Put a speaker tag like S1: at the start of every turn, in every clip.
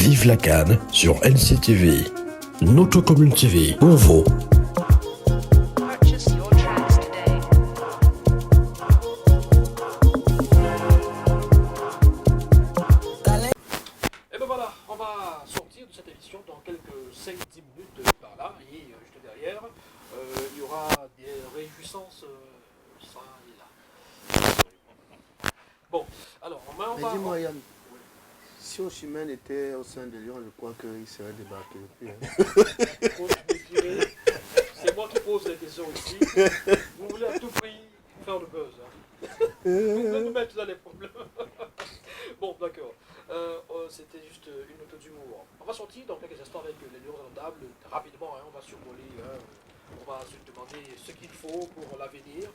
S1: Vive la CAN sur NCTV. Notre commune TV, pour vous.
S2: Purchase your tracks today.
S3: Et ben voilà, on va sortir de cette émission dans quelques 5-10 minutes par là, et juste derrière, il y aura des réjouissances, ça et là. Bon, alors on va...
S4: Mais dis-moi Yann, si Osimhen était au sein de Lyon, je crois qu'il serait débarqué depuis. Hein.
S3: Coach, défilé, c'est moi qui pose les questions ici. Vous voulez à tout prix faire le buzz. Hein. Vous voulez nous mettre dans les problèmes. Bon, d'accord. C'était juste une note d'humour. On va sortir dans quelques instants avec les Lions inondables. Rapidement, hein, on va survoler. On va se demander ce qu'il faut pour l'avenir.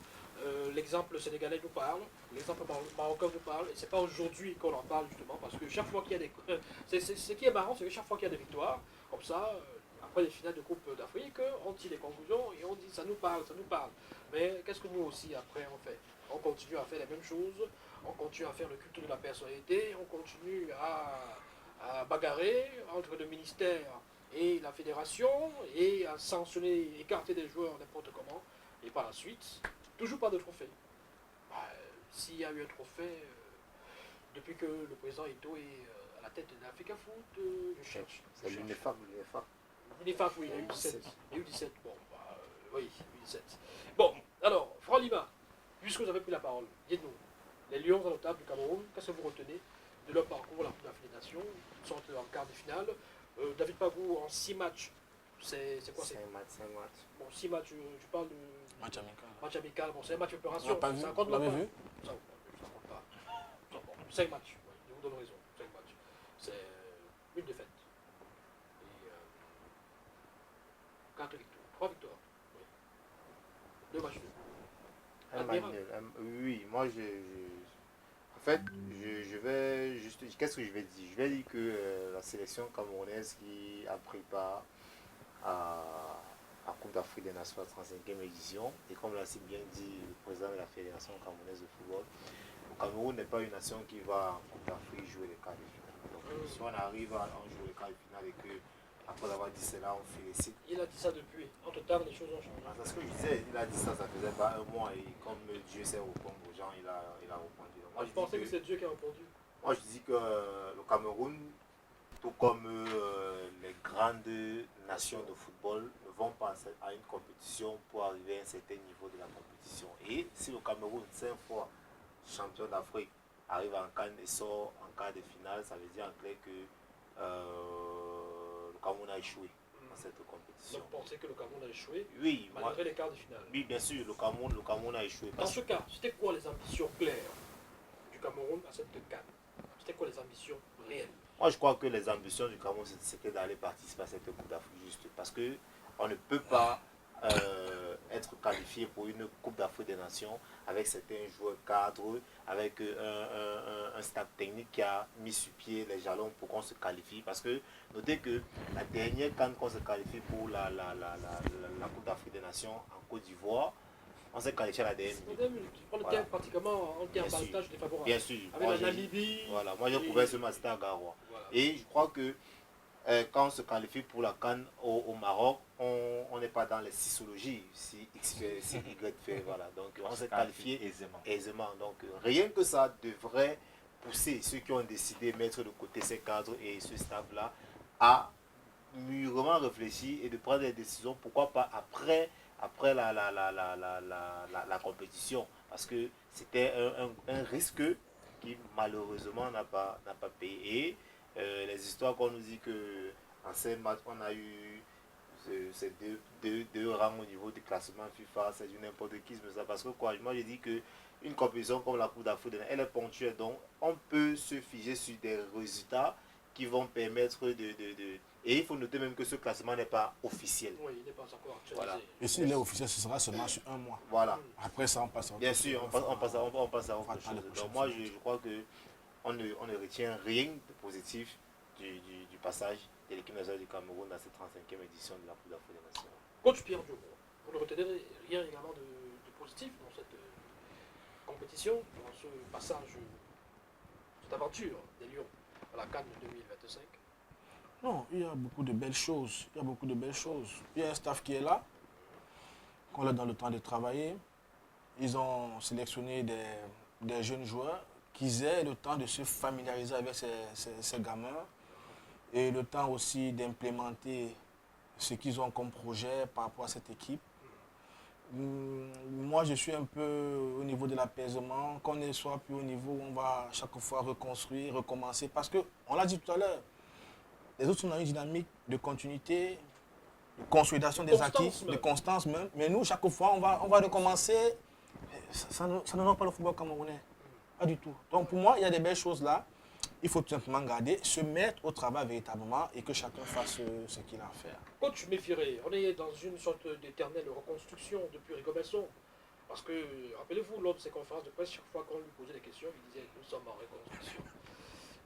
S3: L'exemple sénégalais nous parle, l'exemple marocain nous parle, et c'est pas aujourd'hui qu'on en parle justement, parce que chaque fois qu'il y a des... ce qui est marrant, c'est que chaque fois qu'il y a des victoires, comme ça, après les finales de Coupe d'Afrique, on tire les conclusions et on dit ça nous parle, ça nous parle. Mais qu'est-ce que nous aussi après on fait? On continue à faire les mêmes choses, on continue à faire le culte de la personnalité, on continue à bagarrer entre le ministère et la fédération, et à sanctionner, écarter des joueurs n'importe comment, et par la suite... Toujours pas de trophée. S'il y a eu un trophée, depuis que le président Ito est à la tête de l'Africa Foot, je cherche.
S4: C'est l'UNEFA.
S3: L'UNEFA, oui, il y a eu 17. Il y a eu 17. Bon, oui, il y a eu 17. Bon, alors, Franck Lima, puisque vous avez pris la parole, dites-nous, les Lions indomptables du Cameroun, qu'est-ce que vous retenez de leur parcours, la Coupe d'Afrique des Nations? Ils sont en quart de finale. David Pagou, en 6 matchs, c'est quoi?
S4: 5 matchs.
S3: Bon, 6 matchs, je parle de...
S5: Match amical.
S3: Match amical, bon, c'est un match opération.
S5: On n'a pas vu.
S3: Ça compte
S5: Vous l'avez
S3: pas.
S5: vu?
S3: Ça compte pas. Ça compte. 5 matchs, ouais, je vous donne raison. 5 matchs. C'est une défaite. Et 4 victoires. 3 victoires. Oui. 2 matchs nuls.
S4: Un match nul. Oui, moi en fait, je vais juste... Qu'est-ce que je vais dire? Je vais dire que la sélection camerounaise qui a pris part à la Coupe d'Afrique des Nations à 35e édition, et comme l'a si bien dit le président de la Fédération camerounaise de football, le Cameroun n'est pas une nation qui va en Coupe d'Afrique jouer les quarts de finale. Donc si on arrive à en jouer les quarts de finale et que, après avoir dit cela, on félicite.
S3: Il a dit ça depuis. Entre-temps, les choses ont changé.
S4: C'est ce que je disais, il a dit ça, ça faisait pas un mois, et comme Dieu sait répondre aux gens, il a répondu. Donc, moi,
S3: Je pensais que c'est Dieu qui a répondu.
S4: moi je dis que le Cameroun, tout comme les grandes nations de football, ne vont pas à une compétition pour arriver à un certain niveau de la compétition. Et si le Cameroun, 5 fois champion d'Afrique, arrive en CAN et sort en quart de finale, ça veut dire en clair que le Cameroun a échoué dans cette compétition.
S3: Donc, pensez que le Cameroun a échoué,
S4: Oui,
S3: malgré les quarts de finale.
S4: oui, bien sûr, le Cameroun a échoué.
S3: Dans ce cas, c'était quoi les ambitions claires du Cameroun à cette CAN? C'était quoi les ambitions réelles?
S4: Moi, je crois que les ambitions du Cameroun, c'était d'aller participer à cette Coupe d'Afrique juste. Parce qu'on ne peut pas être qualifié pour une Coupe d'Afrique des Nations avec certains joueurs cadres, avec un staff technique qui a mis sur pied les jalons pour qu'on se qualifie. Parce que notez que la dernière CAN qu'on se qualifie pour la Coupe d'Afrique des Nations en Côte d'Ivoire, on s'est qualifié à la dernière minute.
S3: On était pratiquement en balotage défavorable.
S4: Bien sûr.
S3: Avec la Namibie.
S4: Voilà, moi j'ai couvert ce match à Garoua.
S3: Voilà.
S4: Et je crois que quand on se qualifie pour la CAN au Maroc, on n'est pas dans les sisologies, si X fait, si Y fait, voilà. Donc on s'est qualifié aisément. Donc rien que ça devrait pousser ceux qui ont décidé de mettre de côté ces cadres et ce staff-là à mûrement réfléchir et de prendre des décisions, pourquoi pas après la compétition, parce que c'était un risque qui malheureusement n'a pas payé. Et les histoires qu'on nous dit que en ces matchs on a eu ces deux rangs au niveau du classement FIFA, c'est du n'importe qui, ça, parce que quoi, moi j'ai dit que une compétition comme la Coupe d'Afrique, elle est ponctuelle, donc on peut se figer sur des résultats qui vont permettre et il faut noter même que ce classement n'est pas officiel.
S3: Oui, il n'est pas encore actualisé.
S4: Voilà.
S5: Et s'il est officiel, ce sera seulement sur un mois.
S4: Voilà.
S5: Après ça, on passe à autre
S4: Bien
S5: chose.
S4: sûr, on passe à autre chose. Donc moi, je crois que on ne retient rien de positif du passage de l'équipe nationale du Cameroun dans cette 35e édition de la Coupe d'Afrique des Nations.
S3: Coach Pierre Diogo, vous ne retenez rien également de positif dans cette compétition, dans ce passage, cette aventure des Lions à la CAN 2025?
S5: Non, il y a beaucoup de belles choses. Il y a beaucoup de belles choses. Il y a un staff qui est là, qu'on a dans le temps de travailler. Ils ont sélectionné des jeunes joueurs qui aient le temps de se familiariser avec ces gamins et le temps aussi d'implémenter ce qu'ils ont comme projet par rapport à cette équipe. Moi, je suis un peu au niveau de l'apaisement, qu'on ne soit plus au niveau où on va chaque fois reconstruire, recommencer. Parce que, on l'a dit tout à l'heure, les autres sont dans une dynamique de continuité, de consolidation des acquis, de constance même. Mais nous, chaque fois, on va recommencer. Ça ne rend pas le football camerounais. Pas du tout. Donc pour moi, il y a des belles choses là. Il faut tout simplement garder, se mettre au travail véritablement et que chacun fasse ce qu'il a à faire.
S3: Coach Méfiré, on est dans une sorte d'éternelle reconstruction depuis Rigobesson. Parce que, rappelez-vous, lors de ses conférences de presse, chaque fois qu'on lui posait des questions, il disait « Nous sommes en reconstruction ».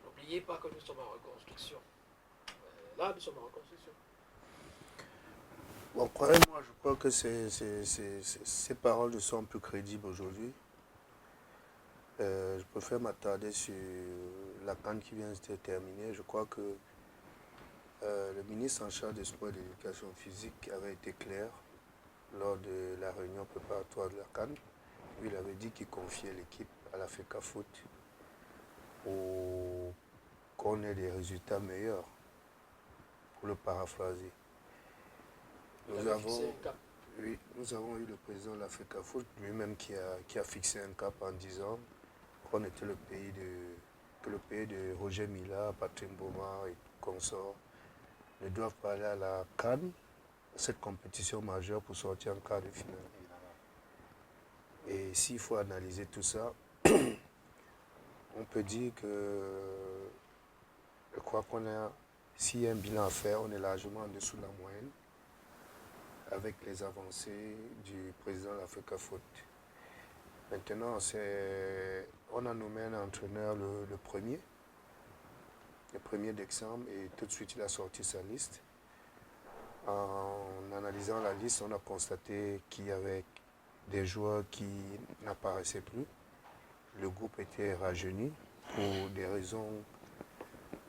S3: N'oubliez pas que nous sommes en reconstruction. Là, nous sommes en reconstruction.
S2: Bon, croyez-moi, je crois que ces paroles ne sont plus crédibles aujourd'hui. Je préfère m'attarder sur la CAN qui vient de se terminer. Je crois que le ministre en charge des sports et de l'éducation physique avait été clair lors de la réunion préparatoire de la CAN. Il avait dit qu'il confiait l'équipe à la FECAFOOT pour qu'on ait des résultats meilleurs, pour le paraphraser. Nous avons eu le président de la FECAFOOT lui-même qui a fixé un cap en disant qu'on était le pays de Roger Mila, Patrick Boma et consorts ne doivent pas aller à la CAN, cette compétition majeure, pour sortir en quart de finale. Et s'il faut analyser tout ça, on peut dire que je crois s'il y a un bilan à faire, on est largement en dessous de la moyenne avec les avancées du président de la FECAFOOT. Maintenant, on a nommé un entraîneur le 1er décembre, et tout de suite il a sorti sa liste. En analysant la liste, on a constaté qu'il y avait des joueurs qui n'apparaissaient plus. Le groupe était rajeuni pour des raisons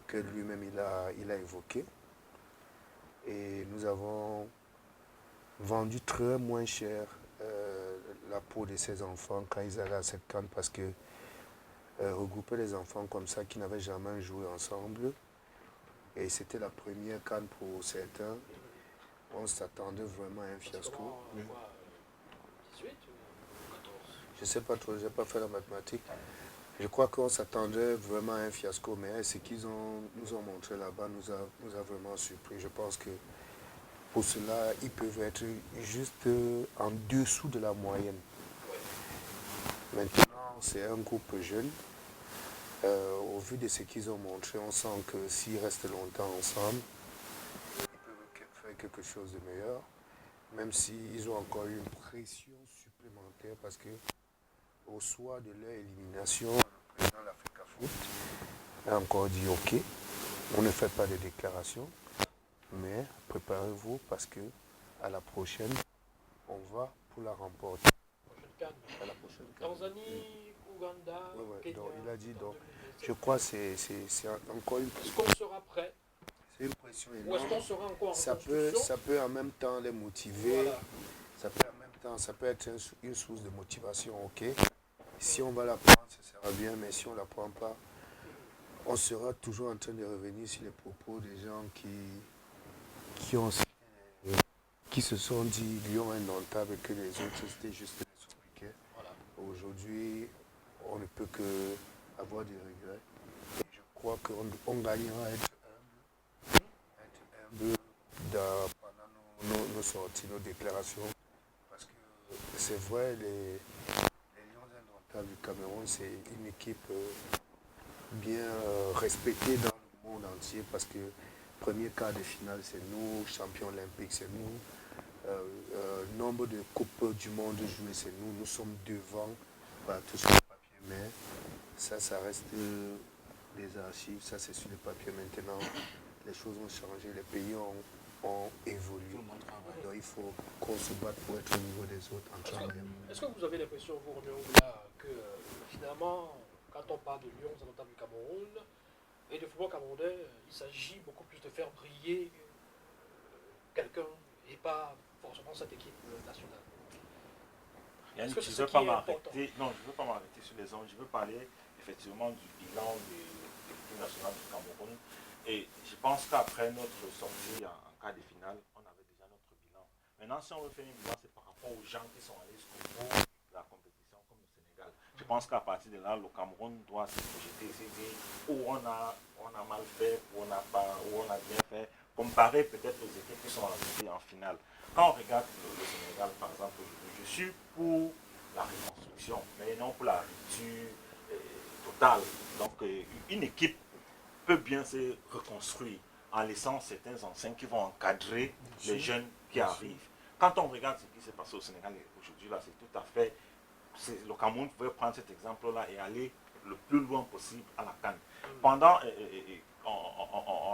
S2: que lui-même il a évoquées. Et nous avons vendu très moins cher la peau de ces enfants quand ils allaient à cette CAN, parce que regrouper les enfants comme ça qui n'avaient jamais joué ensemble, et c'était la première CAN pour certains, on s'attendait vraiment à un fiasco.
S3: 18 ou 14?
S2: Je ne sais pas trop, je n'ai pas fait la mathématique. Je crois qu'on s'attendait vraiment à un fiasco, mais ce qu'ils nous ont montré là-bas nous a vraiment surpris. Je pense que pour cela, ils peuvent être juste en dessous de la moyenne. Maintenant, c'est un groupe jeune. Au vu de ce qu'ils ont montré, on sent que s'ils restent longtemps ensemble, ils peuvent faire quelque chose de meilleur, même s'ils ont encore eu une pression supplémentaire, parce que au soir de leur élimination, le président de la FECAFOOT a encore dit ok, on ne fait pas de déclaration, mais préparez-vous parce que à la prochaine, on va pour la remporter. À la prochaine CAN.
S3: Tanzanie, Ouganda, Kenya.
S2: Donc, il a dit, donc, je crois que c'est encore une
S3: Est-ce qu'on sera prêt?
S2: C'est une pression
S3: Ou est-ce
S2: énorme.
S3: qu'on sera encore en
S2: Ça
S3: construction?
S2: peut en même temps les motiver.
S3: Voilà.
S2: Ça peut être une source de motivation, ok. Si on va la prendre, ça sera bien, mais si on ne la prend pas, on sera toujours en train de revenir sur les propos des gens qui se sont dit Lyon indomptable et que les autres c'était juste des sobriquets.
S3: Voilà.
S2: Aujourd'hui, on ne peut que avoir des regrets. Et je crois qu'on gagnera à être humble pendant nos sorties, nos déclarations. Parce que c'est vrai, les Lions indomptables du Cameroun, c'est une équipe bien respectée dans le monde entier, parce que premier quart de finale, c'est nous, champion olympique, c'est nous. Nombre de coupes du monde jouées, c'est nous. Nous sommes devant tout sur le papier, mais ça reste des archives, ça c'est sur le papier. Maintenant, les choses ont changé, les pays ont évolué. Donc il faut qu'on se batte pour être au niveau des autres en travaillant.
S3: Est-ce que vous avez l'impression, vous, Roméo Oula, que finalement, quand on parle de Lions indomptables du Cameroun, Et le football camerounais, il s'agit beaucoup plus de faire briller quelqu'un et pas forcément cette équipe nationale.
S6: Yannick,
S3: Est-ce que
S6: je
S3: c'est
S6: ne
S3: ce
S6: veux
S3: qui
S6: pas
S3: est important?
S6: m'arrêter. Non, je ne veux pas m'arrêter sur les hommes. Je veux parler effectivement du bilan de l'équipe nationale du Cameroun. Et je pense qu'après notre sortie en quart de finale, on avait déjà notre bilan. Maintenant, si on veut faire un bilan, c'est par rapport aux gens qui sont allés jusqu'au bout de la compétition, comme le Sénégal. Je pense qu'à partir de là, le Cameroun doit se projeter et se dire où on a mal fait, où on a bien fait, comparer peut-être aux équipes qui sont arrivées en finale. Quand on regarde le Sénégal, par exemple, je suis pour la reconstruction, mais non pour la rupture totale. Donc, une équipe peut bien se reconstruire en laissant certains anciens qui vont encadrer les jeunes qui arrivent. Quand on regarde ce qui s'est passé au Sénégal aujourd'hui, là, c'est tout à fait... Le Cameroun pouvait prendre cet exemple-là et aller le plus loin possible à la CAN. Pendant...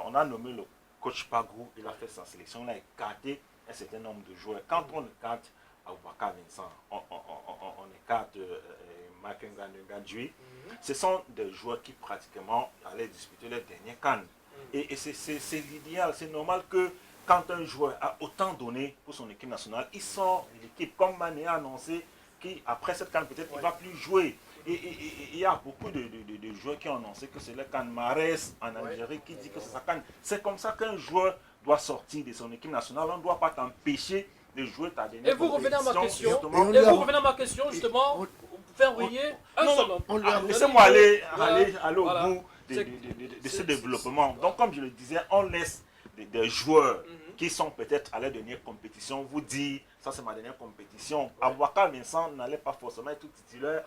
S6: on a nommé le coach Pagou, il a fait sa sélection, il a écarté un certain nombre de joueurs. Quand on écarte Aboubakar Vincent, on écarte Makenga Ngadjoui, ce sont des joueurs qui pratiquement allaient disputer leur dernier CAN. Et c'est l'idéal, c'est normal que quand un joueur a autant donné pour son équipe nationale, il sort de l'équipe, comme Mané a annoncé qu'après cette CAN, peut-être qu'il ne va plus jouer. Et il y a beaucoup de joueurs qui ont annoncé que c'est le CAN. Mahrez en Algérie qui dit que c'est sa CAN. C'est comme ça qu'un joueur doit sortir de son équipe nationale. On ne doit pas t'empêcher de jouer ta dernière
S3: Et vous revenez à ma question, justement,
S2: on-
S3: faire briller un seul homme.
S6: Laissez-moi aller au
S3: Voilà.
S6: bout de ce développement. Donc, comme je le disais, on laisse des joueurs qui sont peut-être à la dernière compétition vous dire ça c'est ma dernière compétition. Aboubakar Vincent n'allait pas forcément être titulaire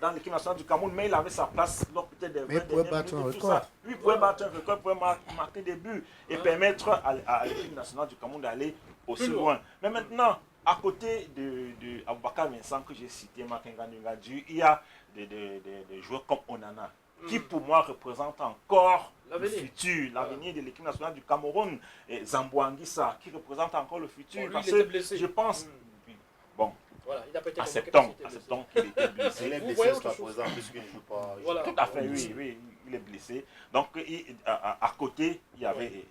S6: dans l'équipe nationale du Cameroun, mais il avait sa place lors peut-être des 20
S2: Mais il pouvait
S6: dernières
S2: battre un
S6: minutes et tout
S2: record.
S6: ça. Lui, il pouvait battre un record, il pouvait marquer des buts et permettre à l'équipe nationale du Cameroun d'aller aussi loin. Mais maintenant, à côté de Aboubakar Vincent que j'ai cité, Makenga Ngadjoui, il y a des joueurs comme Onana qui pour moi représente encore le futur, l'avenir de l'équipe nationale du Cameroun, et Zambo Anguissa qui représente encore le futur.
S3: Bon, lui,
S6: parce
S3: il était
S6: que
S3: blessé.
S6: je pense, bon,
S3: Voilà, il n'a pas été
S6: acceptons qu'il était blessé.
S4: Il est
S3: Vous
S4: blessé
S3: voyez
S4: jusqu'à
S3: autre chose.
S4: présent puisqu'il ne joue pas.
S3: Voilà.
S6: Tout à fait, oui, il est blessé. Donc, à côté, il y avait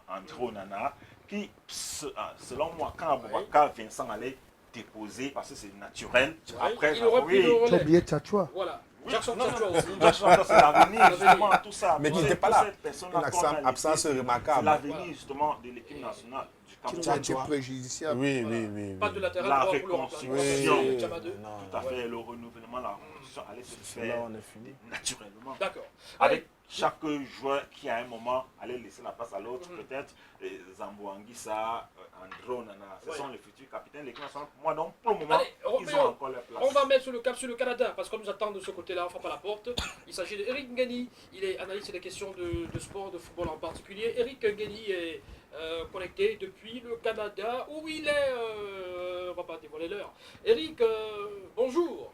S6: André Onana qui, selon moi, quand Aboubakar Vincent allait déposer, parce que c'est naturel, après,
S3: il aurait pu le
S2: Tu as
S3: relais.
S2: oublié Tchatchoua.
S3: Voilà. Jackson Tchatchoua aussi.
S6: c'est l'avenir, justement, tout ça.
S5: Mais qui n'était pas là. Une absence
S6: C'est
S5: remarquable.
S6: l'avenir, justement, de l'équipe nationale du
S2: Qui
S6: Cameroun.
S2: a été préjudiciable.
S5: Oui.
S3: Pas de latéral
S6: La
S3: droit pour le
S6: reconstruction.
S3: remplacer.
S5: Oui.
S3: Tchama deux.
S6: Tout à fait, le renouvellement, la reconstruction allait se
S5: Là,
S6: faire
S5: on est fini.
S6: naturellement.
S3: D'accord.
S6: Avec chaque joueur qui à un moment allait laisser la place à l'autre, peut-être Zambo Anguissa, André Onana, ce sont les futurs capitaines de l'équipe nationale. Pour moi, donc pour le moment,
S3: Allez,
S6: ils ont encore leur place.
S3: On va mettre le cap sur le Canada, parce qu'on nous attend de ce côté-là, on frappe à la porte. Il s'agit d'Eric Ngani, il est analyste des questions de sport, de football en particulier. Eric Ngani est connecté depuis le Canada, où il est, on va pas dévoiler l'heure. Eric, bonjour.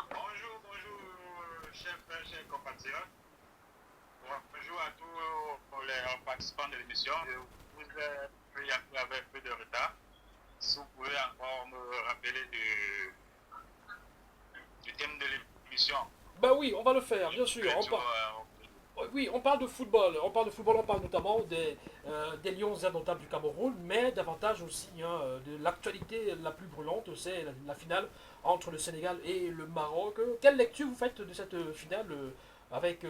S7: Bonjour, chers compatriotes. Bonjour à tous les participants de l'émission. Je vous ai pris avec un peu de retard. Si vous pouvez encore me rappeler du thème de l'émission.
S3: Bah oui, on va le faire, bien sûr. Oui, on parle de football. On parle notamment des Lions indomptables du Cameroun, mais davantage aussi de l'actualité la plus brûlante, c'est la finale entre le Sénégal et le Maroc. Quelle lecture vous faites de cette finale avec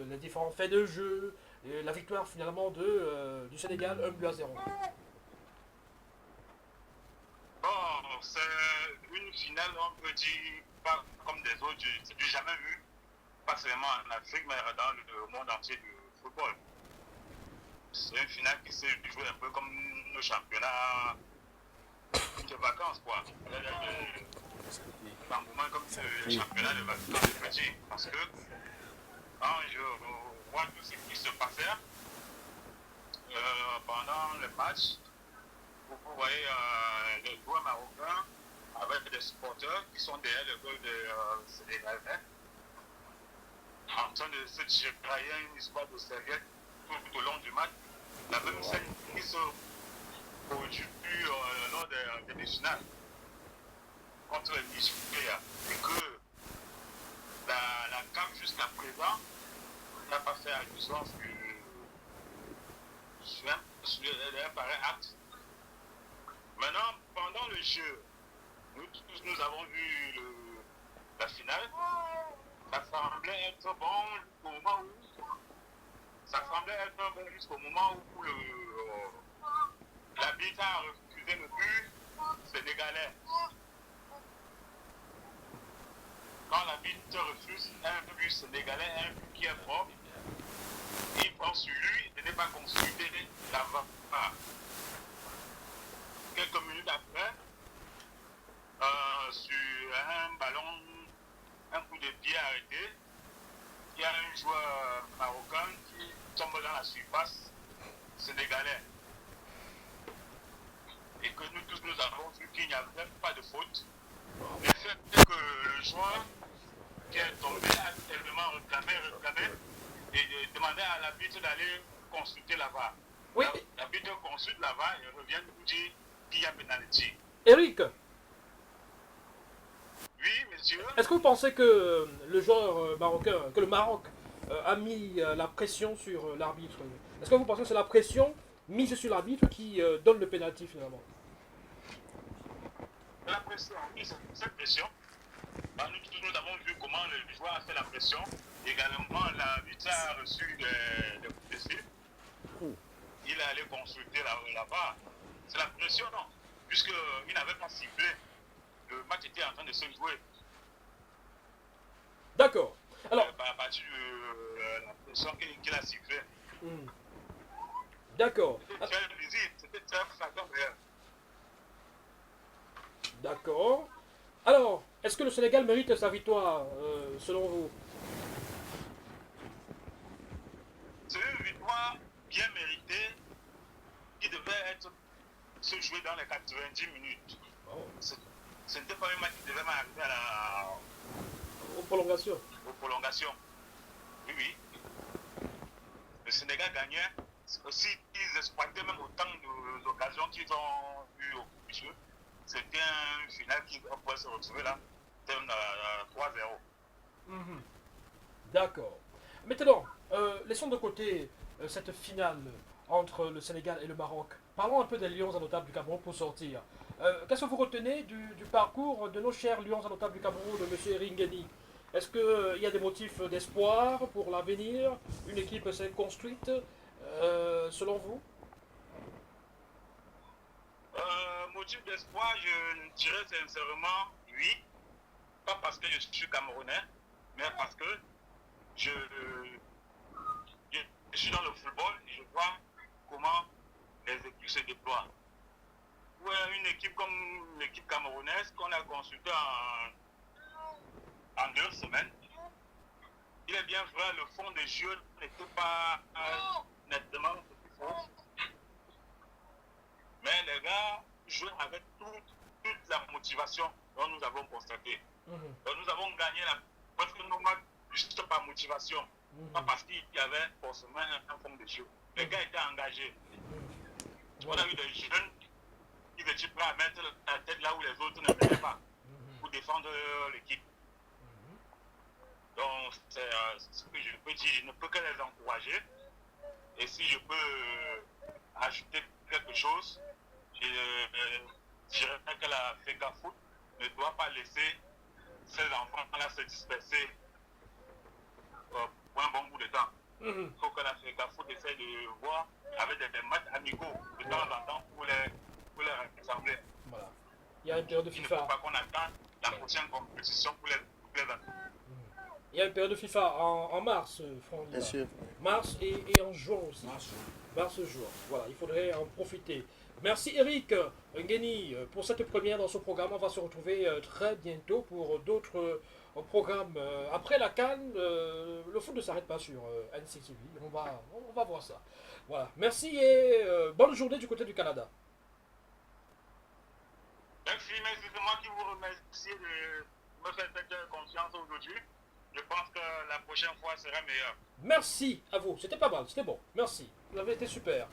S3: les différents faits de jeu, la victoire finalement du Sénégal 1-0?
S7: Bon, c'est une finale, on peut dire, pas comme des autres, c'est du jamais vu. Pas seulement en Afrique, mais dans le monde entier du football. C'est une finale qui s'est jouée un peu comme le championnat de vacances, quoi. L'engouement comme le championnat de vacances de petit. Parce que quand je vois tout ce qui se passait pendant le match, vous voyez les joueurs marocains avec des supporters qui sont derrière le goal de Sénégalais, en train de se tirailler une histoire de serviette tout au long du match. La même scène qui se produit lors des demi-finales contre le Nigeria. Et que la CAF jusqu'à présent n'a pas fait allusion sur un pareil acte. Maintenant, pendant le jeu, nous tous nous avons vu la finale. Ça semblait être bon jusqu'au moment où l'arbitre a refusé le but sénégalais. Quand l'arbitre refuse un but sénégalais, un but qui est propre, il prend sur lui de ne pas consulter la VAR. Quelques minutes après, sur un ballon, un coup de pied arrêté, il y a un joueur marocain qui tombe dans la surface sénégalais. Et que nous tous nous avons vu qu'il n'y avait pas de faute. Le fait est que le joueur qui est tombé a tellement réclamé et demandé à l'arbitre d'aller consulter la VAR.
S3: Oui.
S7: L'arbitre consulte la VAR et revient nous dire qu'il y a pénalité.
S3: Eric,
S7: Oui, monsieur.
S3: est-ce que vous pensez que le joueur marocain, que le Maroc a mis la pression sur l'arbitre? Est-ce que vous pensez que c'est la pression mise sur l'arbitre qui donne le pénalty finalement?
S7: La pression, oui, cette pression. Nous tous nous avons vu comment le joueur a fait la pression. Également, l'arbitre a reçu des coups de sifflet. Il est allé consulter la VAR. C'est la pression, non? Puisqu'il n'avait pas sifflé. Le match était en train de se jouer.
S3: D'accord. Alors,
S7: À partir de la pression qu'il a sifflé.
S3: d'accord.
S7: C'était très visible, c'était très flagrant d'ailleurs.
S3: D'accord. Alors, est-ce que le Sénégal mérite sa victoire, selon vous?
S7: C'est une victoire bien méritée qui devait se jouer dans les 90 minutes.
S3: Oh.
S7: Ce n'était pas un match qui devait arriver
S3: Aux prolongations.
S7: aux prolongations. Oui, oui. Le Sénégal gagnait. Aussi, ils exploitaient même autant d'occasions qu'ils ont eues au jeu. C'était un final qui pouvait se retrouver là, terme 3-0.
S3: D'accord. Maintenant, laissons de côté cette finale entre le Sénégal et le Maroc. Parlons un peu des Lions innotables du Cameroun pour sortir. Qu'est-ce que vous retenez du parcours de nos chers Lions innotables du Cameroun, de M. Eringeni? Est-ce qu'il y a des motifs d'espoir pour l'avenir? Une équipe s'est construite, selon vous?
S7: Motif d'espoir, je dirais sincèrement oui. Pas parce que je suis camerounais, mais parce que je suis dans le football et je vois comment les équipes se déploient. Pour une équipe comme l'équipe camerounaise qu'on a consultée en 2 semaines, il est bien vrai, le fond des jeux n'était pas nettement fort. Mais les gars jouaient avec toute la motivation dont nous avons constaté. Donc nous avons gagné presque nos matchs juste par motivation. Pas parce qu'il y avait forcément un fond de jeu. Les gars étaient engagés. On a eu des jeunes qui étaient prêts à mettre la tête là où les autres ne mettaient pas pour défendre l'équipe. Donc c'est ce que je peux dire. Je ne peux que les encourager. Et si je peux ajouter quelque chose, je dirais que la FECAFOOT ne doit pas laisser ces enfants-là se disperser pour un bon bout de temps. Il faut que la FECAFOOT essaie de voir avec des matchs amicaux de temps en temps pour les rassembler.
S3: Voilà. Il y a une période de
S7: Il ne faut
S3: FIFA.
S7: pas qu'on attende la prochaine compétition pour les
S3: Il y a une période de FIFA en mars, Franck.
S5: Bien sûr.
S3: Mars et en juin aussi. Mars-juin. Voilà, il faudrait en profiter. Merci Eric Ngeni pour cette première dans ce programme. On va se retrouver très bientôt pour d'autres programmes. Après la CAN, le foot ne s'arrête pas sur NCTV. On va voir ça. Voilà. Merci et bonne journée du côté du Canada.
S7: Merci, mais c'est moi qui vous remercie de me faire cette confiance aujourd'hui. Je pense que la prochaine fois sera meilleure.
S3: Merci à vous. C'était pas mal, c'était bon. Merci. Vous avez été super.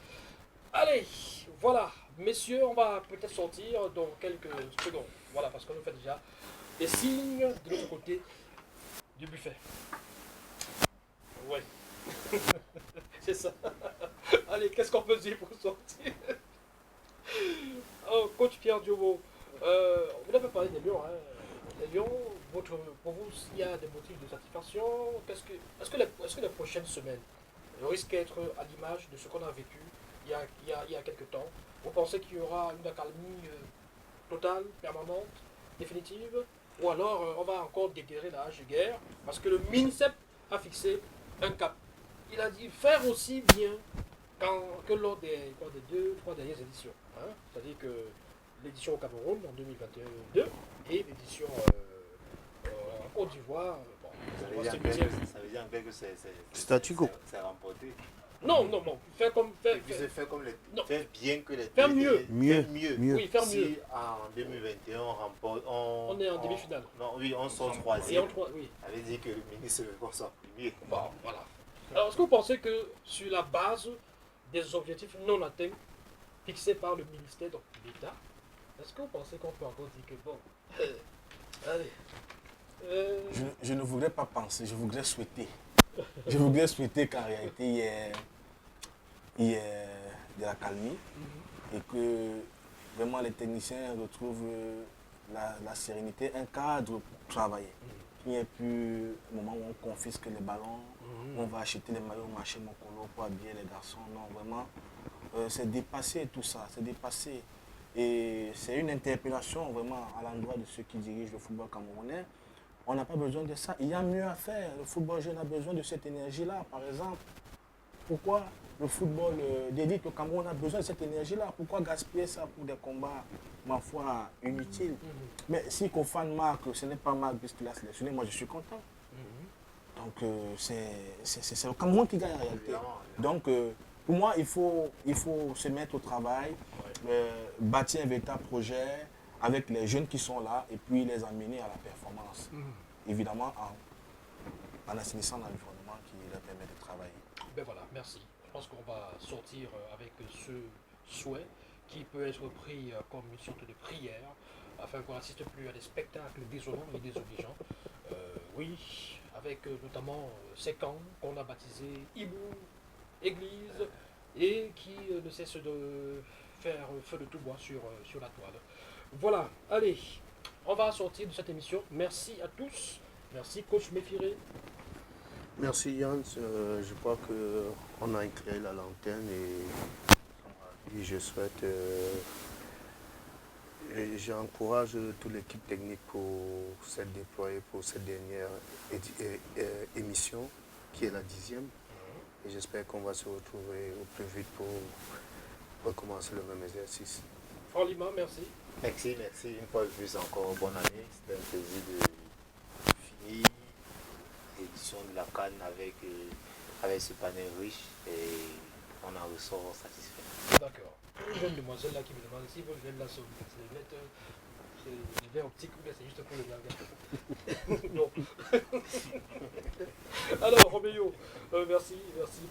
S3: Allez, voilà. Messieurs, on va peut-être sortir dans quelques secondes. Voilà, parce qu'on nous fait déjà des signes de l'autre côté du buffet. Ouais. C'est ça. Allez, qu'est-ce qu'on peut dire pour sortir? Oh, coach Pierre Diobo, vous n'avez parlé des Lions. Hein. Les Lions, pour vous, il y a des motifs de satisfaction. Est-ce que les prochaines semaines risquent d'être à l'image de ce qu'on a vécu il y a quelques temps? Vous pensez qu'il y aura une accalmie totale, permanente, définitive? Ou alors on va encore déterrer la hache de guerre? Parce que le MINSEP a fixé un cap. Il a dit faire aussi bien que lors des 2-3 dernières éditions. Hein? C'est-à-dire que l'édition au Cameroun en 2022 et l'édition en Côte d'Ivoire. Bon,
S4: Ça veut dire en fait que c'est
S2: Statu quo.
S4: c'est remporté.
S3: non, faire comme.
S4: Et puis c'est faire comme les.
S3: Non.
S4: Faire bien que les.
S3: Faire mieux.
S2: Mieux.
S4: Mieux.
S3: Oui, faire
S4: Si
S3: mieux.
S4: en 2021 on remporte.
S3: On est en demi-finale.
S4: Non, oui, on sort
S3: Et
S4: troisième.
S3: en 3, oui.
S4: Ça veut dire que le ministre va sort premier.
S3: Bon, voilà. Alors, est-ce que vous pensez que sur la base des objectifs non atteints fixés par le ministère de l'État, est-ce que vous pensez qu'on peut encore dire que bon, allez,
S5: Je ne voudrais pas penser, je voudrais souhaiter. Je voudrais souhaiter qu'en réalité, il y ait de la calmie et que vraiment les techniciens retrouvent la sérénité, un cadre pour travailler. Il n'y a plus un moment où on confisque les ballons, où on va acheter les maillots au marché Mokolo pour habiller les garçons. Non, vraiment, c'est dépassé tout ça, c'est dépassé. Et c'est une interpellation vraiment à l'endroit de ceux qui dirigent le football camerounais. On n'a pas besoin de ça. Il y a mieux à faire. Le football jeune a besoin de cette énergie-là, par exemple. Pourquoi le football d'élite au Cameroun a besoin de cette énergie-là? Pourquoi gaspiller ça pour des combats, ma foi, inutiles? Mais si Kofan marque, ce n'est pas Marc puisqu'il a sélectionné, moi je suis content. Donc c'est le Cameroun qui gagne en réalité. Donc pour moi, il faut se mettre au travail, bâtir un véritable projet avec les jeunes qui sont là et puis les amener à la performance. Évidemment en assainissant l'environnement qui leur permet de travailler.
S3: ben voilà, merci. Je pense qu'on va sortir avec ce souhait qui peut être pris comme une sorte de prière afin qu'on n'assiste plus à des spectacles désolants et désobligeants. Oui, avec notamment ces camps qu'on a baptisés Hibou, Église, et qui ne cessent de faire feu de tout bois sur la toile. Voilà, allez, on va sortir de cette émission. Merci à tous. Merci, coach Méfiré.
S2: Merci Yann, je crois qu'on a éclairé la lanterne et je souhaite, et j'encourage toute l'équipe technique pour s'être déployée pour cette dernière émission qui est la 10e. Et j'espère qu'on va se retrouver au plus vite pour recommencer le même exercice.
S3: Franck Lima, merci.
S4: Merci. Une fois de plus encore, bonne année. C'était un plaisir de finir l'édition de la CAN avec ce panel riche et on en ressort satisfait.
S3: D'accord. Une jeune demoiselle là qui me demande si vos lunettes là sont des lunettes, c'est des verres optiques ou bien c'est juste pour le blague. Non. Alors, Roméo, merci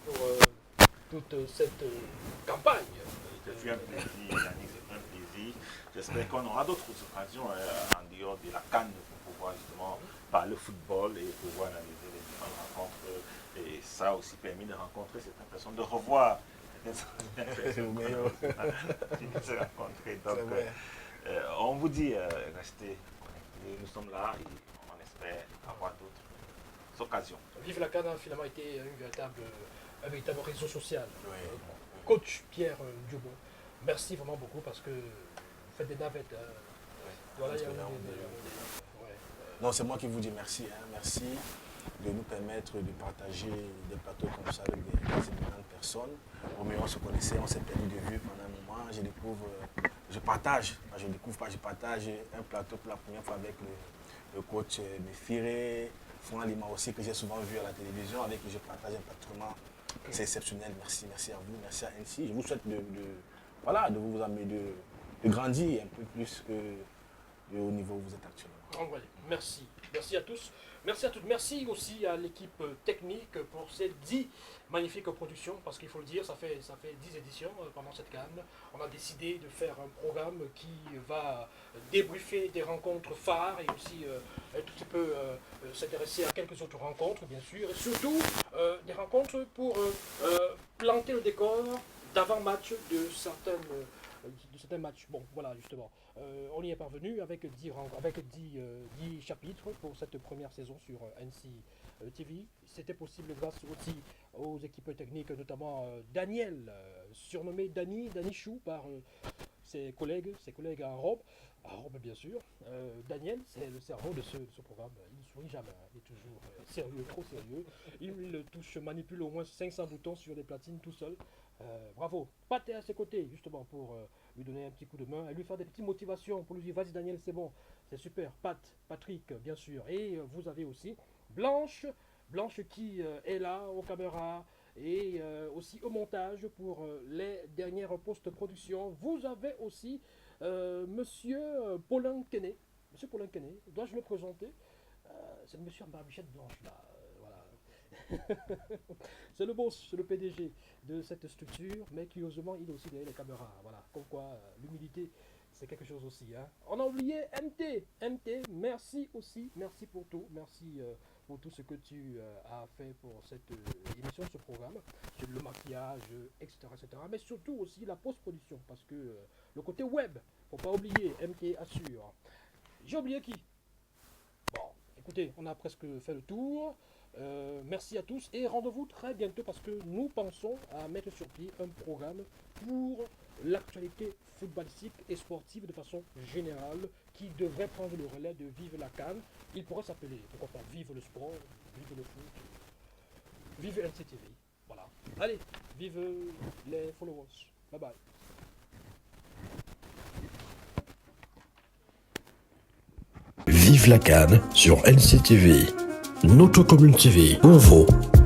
S3: pour toute cette campagne.
S6: Ce fut un plaisir, Yannick, c'est un plaisir. J'espère qu'on aura d'autres occasions en dehors de la CAN pour pouvoir justement parler football et pouvoir analyser les différentes rencontres. Et ça a aussi permis de rencontrer cette impression, de revoir
S5: C'est le meilleur.
S6: se rencontrer. Donc, on vous dit, restez connectés. Nous sommes là et on espère avoir d'autres occasions.
S3: Vive la CAN a finalement été un véritable réseau social. Coach Pierre Diobo, merci vraiment beaucoup parce que vous faites des navettes. Voilà, il y a
S5: Non, c'est moi qui vous dis merci. Merci de nous permettre de partager des plateaux comme ça avec des éminentes personnes. Au mieux, on se connaissait, on s'est perdu de vue pendant un moment. Je partage un plateau pour la première fois avec le coach Méfiré, Franck Lima aussi, que j'ai souvent vu à la télévision, avec qui je partage un plateau. C'est exceptionnel. Merci à vous, merci à NC. Je vous souhaite de vous amener de grandir un peu plus que au niveau où vous êtes actuellement.
S3: Ouais, merci. Merci à tous. Merci à toutes. Merci aussi à l'équipe technique pour ces 10 magnifiques productions, parce qu'il faut le dire, ça fait 10 éditions pendant cette canne. On a décidé de faire un programme qui va débriefer des rencontres phares et aussi un tout petit peu s'intéresser à quelques autres rencontres, bien sûr, et surtout des rencontres pour planter le décor d'avant-match de certains matchs. Bon, voilà, justement. On y est parvenu avec 10 chapitres pour cette première saison sur NC TV. C'était possible grâce aussi aux équipes techniques, notamment Daniel, surnommé Danny Chou par ses collègues à Rome bien sûr. Daniel, c'est le cerveau de ce programme. Il ne sourit jamais, il est toujours sérieux, trop sérieux. Il manipule au moins 500 boutons sur les platines tout seul. Bravo. Pat est à ses côtés, justement, pour lui donner un petit coup de main et lui faire des petites motivations pour lui dire vas-y Daniel, c'est bon, c'est super. Patrick, bien sûr. Et vous avez aussi Blanche qui est là aux caméras et aussi au montage pour les dernières post-production. Vous avez aussi Monsieur Paulin Quenet. Monsieur Paulin Quenet, dois-je le présenter? C'est le monsieur en barbichette blanche là. C'est le boss, c'est le PDG de cette structure, mais curieusement, il est aussi derrière les caméras. Voilà, comme quoi l'humilité, c'est quelque chose aussi. Hein. On a oublié MT, merci aussi, merci pour tout, merci pour tout ce que tu as fait pour cette émission, ce programme, sur le maquillage, etc., etc. Mais surtout aussi la post-production, parce que le côté web, faut pas oublier, MT assure. J'ai oublié qui? Bon, écoutez, on a presque fait le tour. Merci à tous et rendez-vous très bientôt parce que nous pensons à mettre sur pied un programme pour l'actualité footballistique et sportive de façon générale qui devrait prendre le relais de Vive la CAN. Il pourrait s'appeler, pourquoi pas, Vive le sport, Vive le foot, Vive NCTV. Voilà. Allez, vive les followers. Bye bye.
S1: Vive la CAN sur NCTV. Notre commune TV, pour vous.